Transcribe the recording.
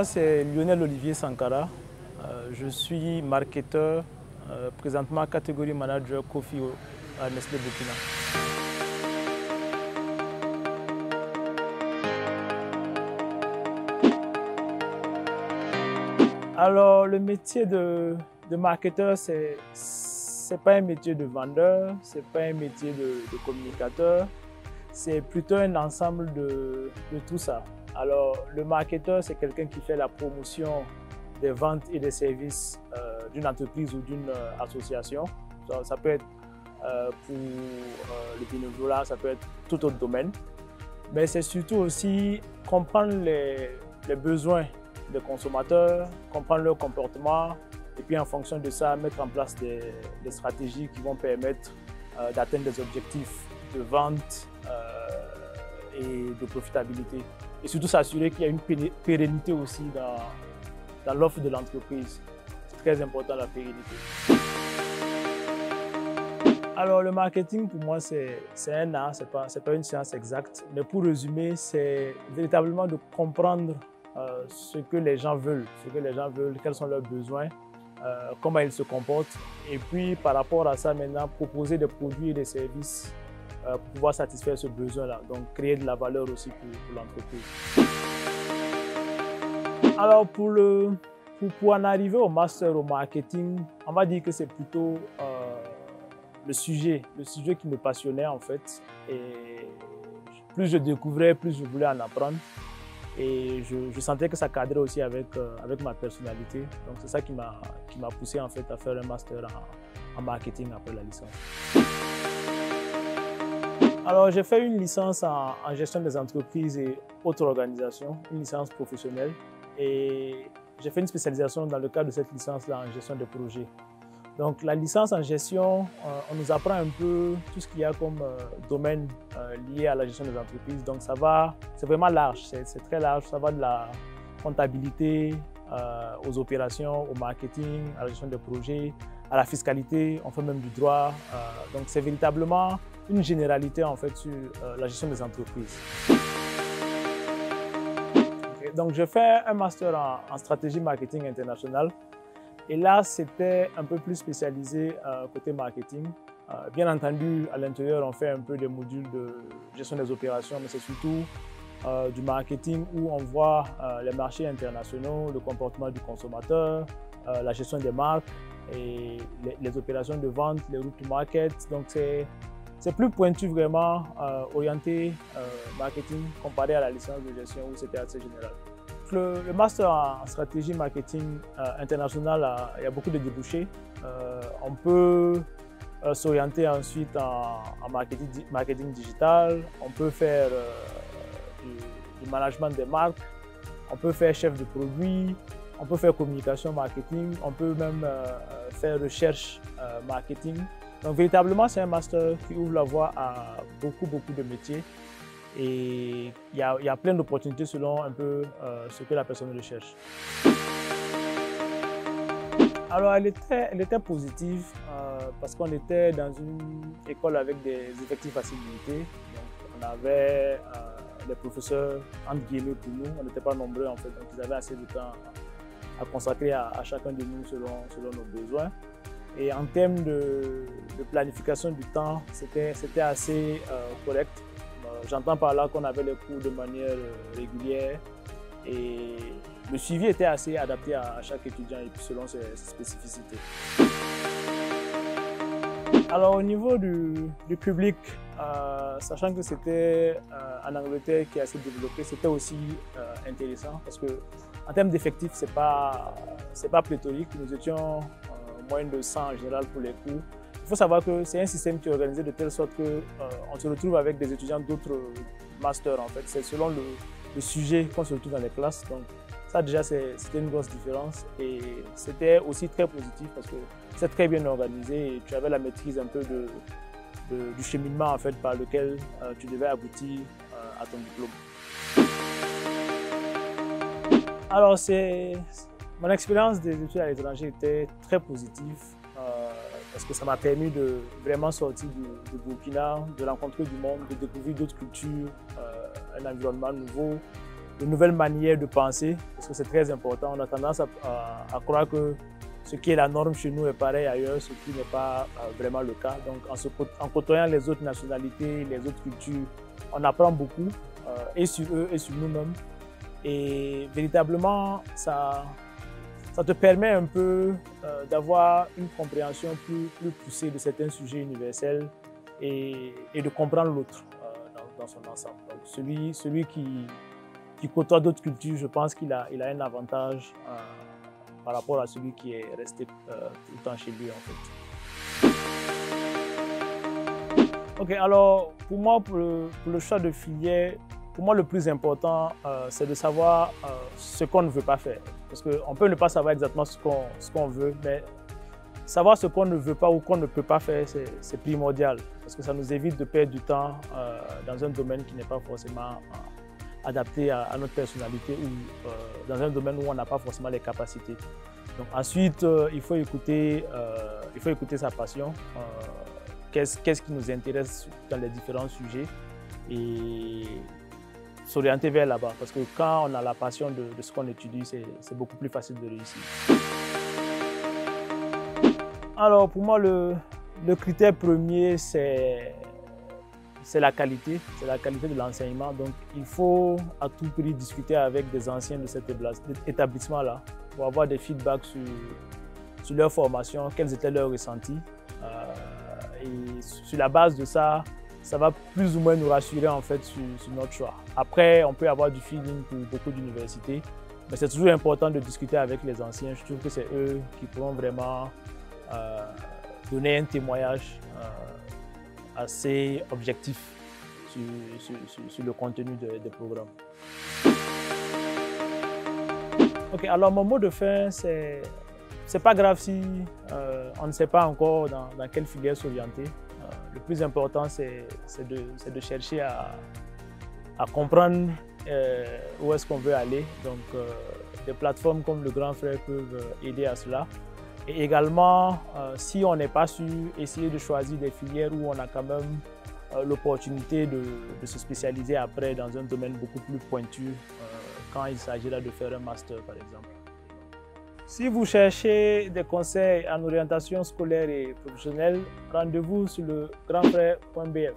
moi, c'est Lionel Olivier Sankara. Je suis marketeur, présentement catégorie manager Coffee à Nestlé Burkina. Alors, le métier de marketeur, c'est pas un métier de vendeur, c'est pas un métier de communicateur, c'est plutôt un ensemble de tout ça. Alors, le marketeur, c'est quelqu'un qui fait la promotion des ventes et des services d'une entreprise ou d'une association. Ça peut être pour le bénévolat, ça peut être tout autre domaine. Mais c'est surtout aussi comprendre les besoins des consommateurs, comprendre leur comportement et puis en fonction de ça, mettre en place des stratégies qui vont permettre d'atteindre des objectifs de vente et de profitabilité. Et surtout s'assurer qu'il y a une pérennité aussi dans l'offre de l'entreprise. C'est très important la pérennité. Alors le marketing pour moi c'est un art, c'est pas une science exacte. Mais pour résumer, c'est véritablement de comprendre ce que les gens veulent, quels sont leurs besoins, comment ils se comportent. Et puis par rapport à ça maintenant, proposer des produits et des services pour pouvoir satisfaire ce besoin-là. Donc créer de la valeur aussi pour l'entreprise. Alors pour en arriver au master au marketing, on va dire que c'est plutôt le sujet qui me passionnait en fait. Et plus je découvrais, plus je voulais en apprendre. Et je sentais que ça cadrait aussi avec ma personnalité. Donc c'est ça qui m'a poussé en fait à faire un master en marketing après la licence. Alors j'ai fait une licence en gestion des entreprises et autres organisations, une licence professionnelle. Et j'ai fait une spécialisation dans le cadre de cette licence-là en gestion de projets. Donc la licence en gestion, on nous apprend un peu tout ce qu'il y a comme domaine lié à la gestion des entreprises. Donc c'est vraiment large, c'est très large. Ça va de la comptabilité aux opérations, au marketing, à la gestion des projets, à la fiscalité, on fait même du droit. Donc c'est véritablement une généralité en fait sur la gestion des entreprises. Donc j'ai fait un master en stratégie marketing internationale. Et là, c'était un peu plus spécialisé côté marketing. Bien entendu, à l'intérieur, on fait un peu des modules de gestion des opérations, mais c'est surtout du marketing où on voit les marchés internationaux, le comportement du consommateur, la gestion des marques et les opérations de vente, les routes to market. Donc c'est plus pointu vraiment, orienté marketing comparé à la licence de gestion où c'était assez général. Le master en stratégie marketing internationale, il y a beaucoup de débouchés. On peut s'orienter ensuite en marketing digital, on peut faire du management des marques, on peut faire chef de produit, on peut faire communication marketing, on peut même faire recherche marketing. Donc véritablement, c'est un master qui ouvre la voie à beaucoup de métiers. Et il y a plein d'opportunités selon un peu ce que la personne recherche. Alors elle était positive parce qu'on était dans une école avec des effectifs assez limités. Donc on avait des professeurs entre guillemets pour nous, on n'était pas nombreux en fait, donc ils avaient assez de temps à consacrer à chacun de nous selon nos besoins. Et en termes de planification du temps, c'était assez correct. J'entends par là qu'on avait les cours de manière régulière et le suivi était assez adapté à chaque étudiant et puis selon ses spécificités. Alors au niveau du public, sachant que c'était en Angleterre qui est assez développé, c'était aussi intéressant parce que en termes d'effectifs, c'est pas pléthorique. Nous étions moins de 100 en général pour les cours. Il faut savoir que c'est un système qui est organisé de telle sorte qu'on se retrouve avec des étudiants d'autres masters en fait. C'est selon le sujet qu'on se retrouve dans les classes. Donc ça déjà c'était une grosse différence et c'était aussi très positif parce que c'est très bien organisé et tu avais la maîtrise un peu du cheminement en fait par lequel tu devais aboutir à ton diplôme. Alors mon expérience des études à l'étranger était très positive. Parce que ça m'a permis de vraiment sortir du Burkina, de rencontrer du monde, de découvrir d'autres cultures, un environnement nouveau, nouvelles manières de penser, parce que c'est très important. On a tendance à croire que ce qui est la norme chez nous est pareil ailleurs, ce qui n'est pas vraiment le cas. Donc en côtoyant les autres nationalités, les autres cultures, on apprend beaucoup, et sur eux et sur nous-mêmes. Et véritablement, ça te permet un peu d'avoir une compréhension plus poussée de certains sujets universels et de comprendre l'autre dans son ensemble. Donc celui qui côtoie d'autres cultures, je pense qu'il a un avantage par rapport à celui qui est resté tout le temps chez lui, en fait. Ok, alors pour moi, pour le choix de filière, pour moi le plus important, c'est de savoir ce qu'on ne veut pas faire. Parce qu'on peut ne pas savoir exactement ce qu'on veut, mais savoir ce qu'on ne veut pas ou qu'on ne peut pas faire, c'est primordial. Parce que ça nous évite de perdre du temps dans un domaine qui n'est pas forcément adapté à notre personnalité ou dans un domaine où on n'a pas forcément les capacités. Donc ensuite, il faut écouter sa passion, qu'est-ce qui nous intéresse dans les différents sujets et s'orienter vers là-bas. Parce que quand on a la passion de ce qu'on étudie, c'est beaucoup plus facile de réussir. Alors pour moi, le critère premier, c'est la qualité de l'enseignement. Donc il faut à tout prix discuter avec des anciens de cet établissement-là pour avoir des feedbacks sur leur formation, quels étaient leurs ressentis. Et sur la base de ça, ça va plus ou moins nous rassurer en fait sur notre choix. Après, on peut avoir du feeling pour beaucoup d'universités, mais c'est toujours important de discuter avec les anciens. Je trouve que c'est eux qui pourront vraiment donner un témoignage assez objectif sur le contenu des programmes. Ok, alors mon mot de fin, c'est pas grave si on ne sait pas encore dans quelle filière s'orienter. Le plus important, c'est de chercher à comprendre où est-ce qu'on veut aller. Donc, des plateformes comme le Grand Frère peuvent aider à cela. Et également, si on n'est pas sûr, essayer de choisir des filières où on a quand même l'opportunité de se spécialiser après dans un domaine beaucoup plus pointu quand il s'agit là de faire un master, par exemple. Si vous cherchez des conseils en orientation scolaire et professionnelle, rendez-vous sur le grandfrère.bf.